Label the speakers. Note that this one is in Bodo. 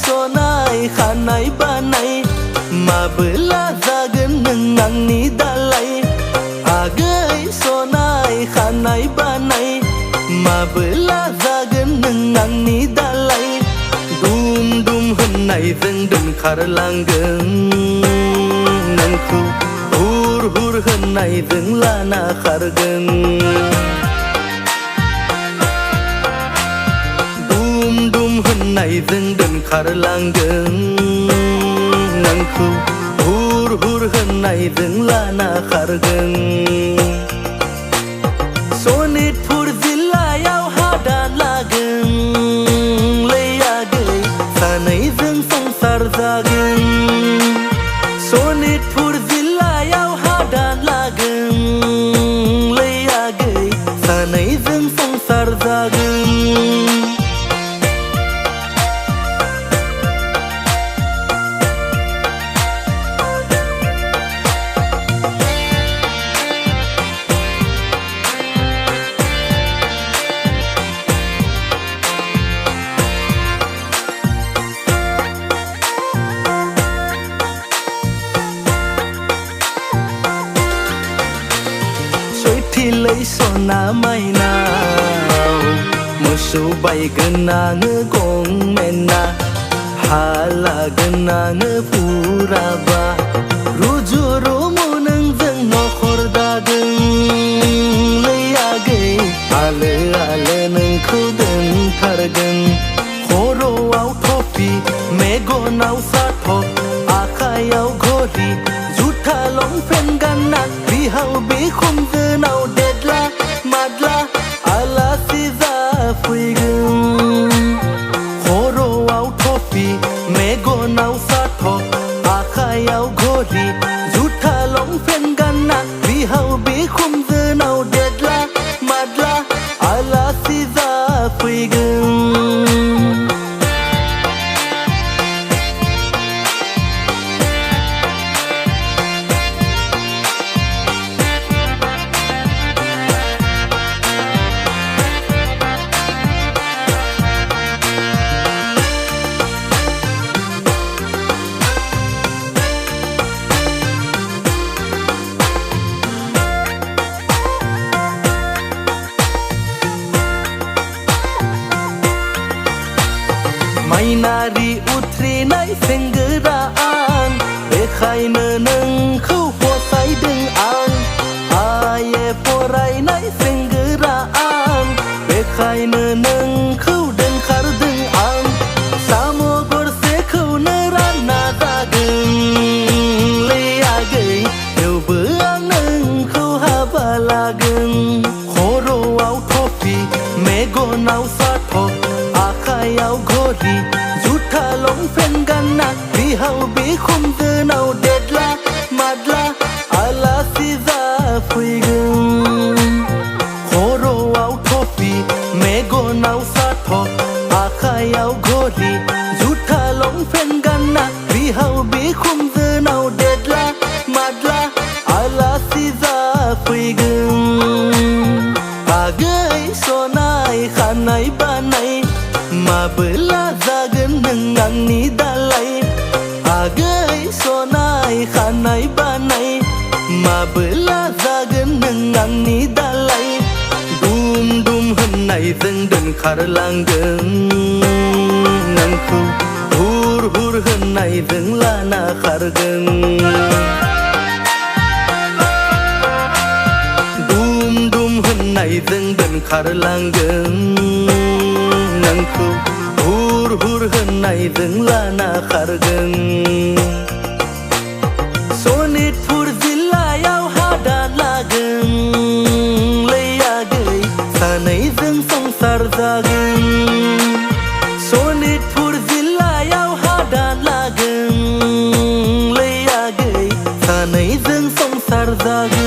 Speaker 1: sonai khanai banai mabela zagen neng nangni dalai agai sonai khanai banai mabela zagen neng nangni dalai dum dum hennai zeng dum kharlanggeng nangku hur hur hennai zeng lana khargeng hennai zeng den kharlanggeng nangku hur hur hennai zeng lana khargeng sonitpur जिल्लायाव हादान लागोन लैयागै सानैजों संसार जागोन sonitpur जिल्लायाव हादान लागोन लैयागै सानैजों संसार जागोन Tilai sona mai nào musu bay gana nge gong mena hala gana nge pura ba ruju romo neng zeng no khorda geng leyage ale ale neng khuden thargen khoro au thopi mego nau sa thok akhayau ghori jutha long fen gana bi hau bi khum nau dedla madla ala siza fuigum khoro au thopi mego nau sa thok akhayau ghori jutha long fen gana bi hau bi khum nau dedla madla ala siza fuigum Mainari utrinai senggeraan bekhaina nengkau posai deng an aye porai nai senggeraan bekhaina nengkau deng khar deng an samo gorse khau nerana dageng leyagei eu beang nengkau habalageng khoro au thopi mego nau sa thok akhayau ghori jutha long fen gana bi hau bi khum nau dedla madla ala siza fuigum khoro au thopi mego nau sa thok akhayau ghori jutha long fen gana bi hau bi khum nau dedla madla ala siza fuigum agai sonai khanai banai mabela zagen neng nangni dalai agai sonai khanai banai mabela zagen neng nangni dalai dum dum hennai zeng den kharlanggeng nangku hur hur hennai zeng lana khargeng dum dum hennai zeng den kharlanggeng nangku hur hur hennai zeng lana khargeng sonitpur जिल्लायाव हादान लागोन लैयागै सानैजों संसार जागोन sonitpur जिल्लायाव हादान लागोन लैयागै सानैजों संसार जागोन